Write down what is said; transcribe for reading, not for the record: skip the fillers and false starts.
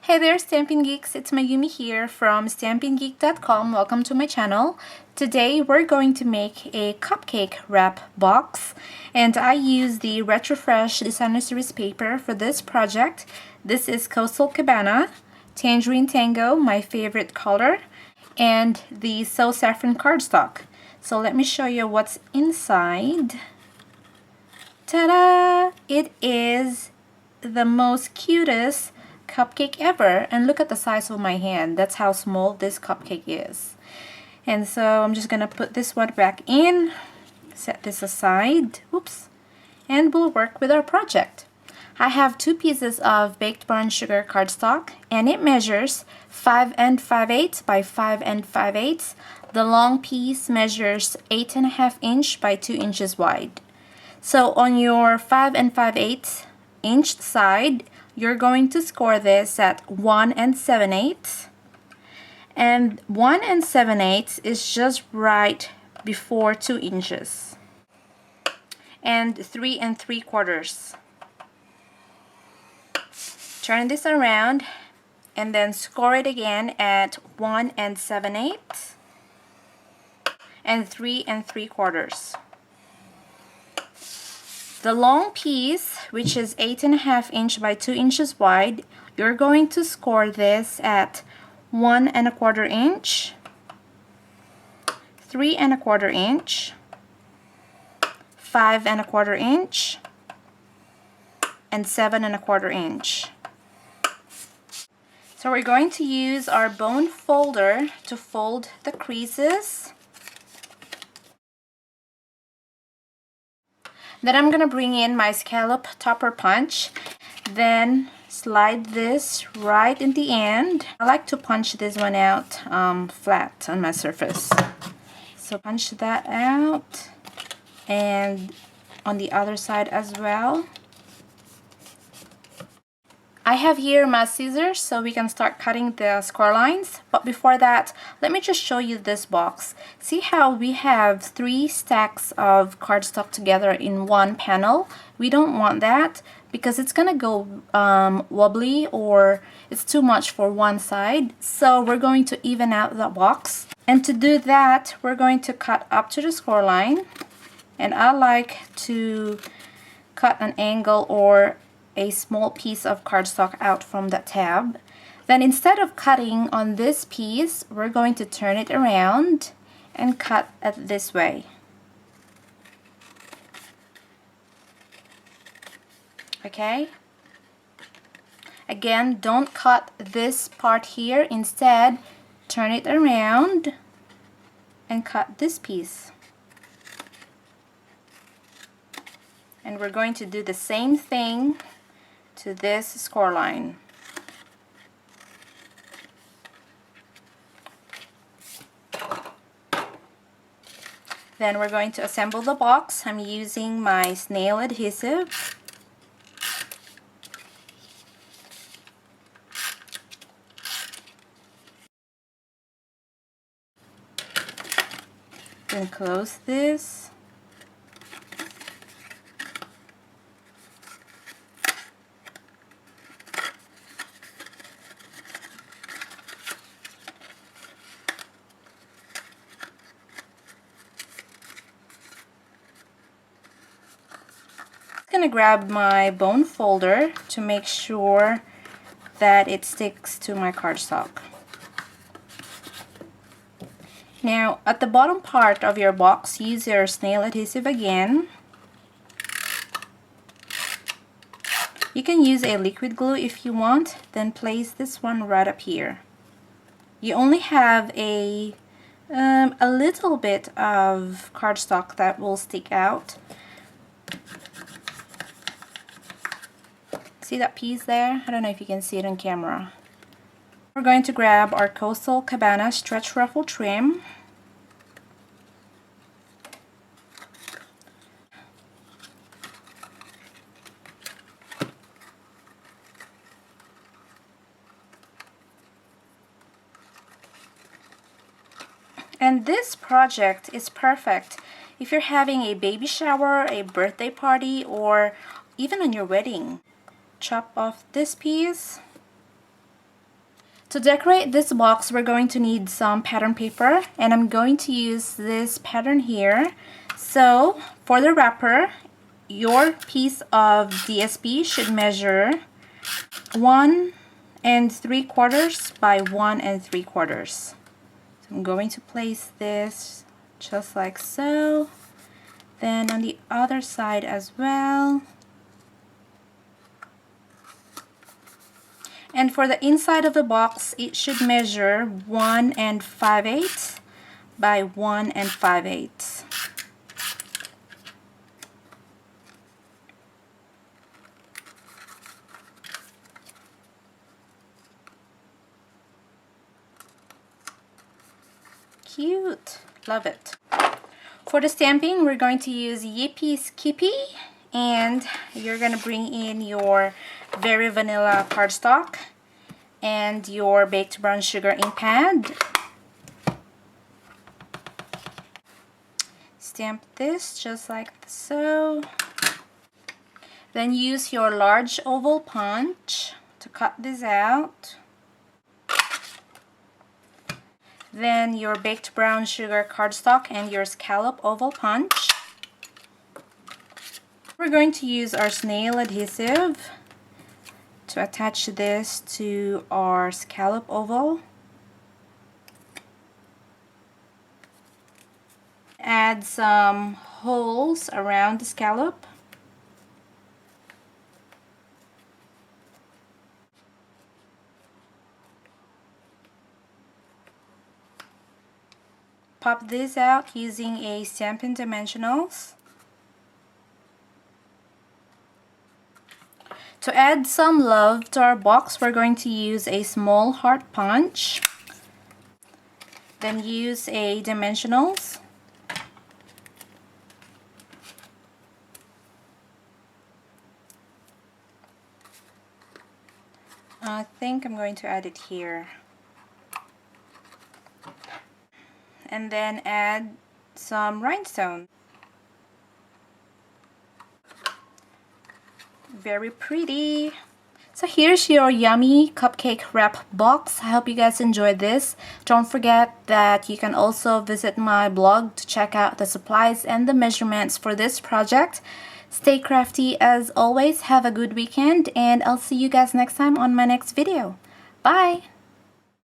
Hey there, Stampin' Geeks! It's Mayumi here from stampingeek.com. Welcome to my channel. Today we're going to make a cupcake wrap box, and I use the Retro Fresh Designer Series paper for this project. This is Coastal Cabana, Tangerine Tango, my favorite color, and the So Saffron cardstock. So let me show you what's inside. Ta-da! It is the most cutest cupcake ever, and look at the size of my hand. That's how small this cupcake is. And so I'm just gonna put this one back in, set this aside, oops, and we'll work with our project. I have two pieces of baked brown sugar cardstock, and it measures 5 5/8 by 5 5/8. The long piece measures 8.5 inch by 2 inches wide. So on your 5 5/8 inch side, you're going to score this at 1 7/8, and 1 7/8 is just right before 2 inches, and 3 3/4. Turn this around and then score it again at 1 7/8 and 3 3/4. The long piece, which is 8.5 inch by 2 inches wide, you're going to score this at 1 1/4 inch, 3 1/4 inch, 5 1/4 inch, and 7 1/4 inch. So we're going to use our bone folder to fold the creases. Then I'm going to bring in my scallop topper punch, then slide this right in the end. I like to punch this one out flat on my surface. So punch that out, and on the other side as well. I have here my scissors so we can start cutting the score lines, but before that, let me just show you this box. See how we have 3 stacks of cardstock together in one panel? We don't want that because it's gonna go wobbly, or it's too much for one side. So we're going to even out the box, and to do that, we're going to cut up to the score line, and I like to cut an angle or a small piece of cardstock out from that tab. Then instead of cutting on this piece, we're going to turn it around and cut it this way. Okay? Again, don't cut this part here. Instead, turn it around and cut this piece. And we're going to do the same thing to this score line. Then we're going to assemble the box. I'm using my snail adhesive. Then close this. I'm going to grab my bone folder to make sure that it sticks to my cardstock. Now at the bottom part of your box, use your snail adhesive again. You can use a liquid glue if you want, then place this one right up here. You only have a little bit of cardstock that will stick out. See that piece there? I don't know if you can see it on camera. We're going to grab our Coastal Cabana stretch ruffle trim. And this project is perfect if you're having a baby shower, a birthday party, or even on your wedding. Chop off this piece To decorate this box, we're going to need some pattern paper, and I'm going to use this pattern here. So for the wrapper, your piece of DSP should measure 1 3/4 by 1 3/4. So I'm going to place this just like so. Then on the other side as well. And for the inside of the box, it should measure 1 5/8 by 1 5/8. Cute. Love it. For the stamping, we're going to use Yippee Skippy, and you're going to bring in your Very Vanilla cardstock and your baked brown sugar ink pad. Stamp this just like so. Then use your large oval punch to cut this out. Then your baked brown sugar cardstock and your scallop oval punch. We're going to use our snail adhesive to attach this to our scallop oval. Add some holes around the scallop. Pop this out using a Stampin' Dimensionals. To add some love to our box, we're going to use a small heart punch. Then use a Dimensionals. I think I'm going to add it here. And then add some rhinestone. Very pretty. So here's your yummy cupcake wrap box. I hope you guys enjoyed this. Don't forget that you can also visit my blog to check out the supplies and the measurements for this project. Stay crafty as always. Have a good weekend, and I'll see you guys next time on my next video. Bye!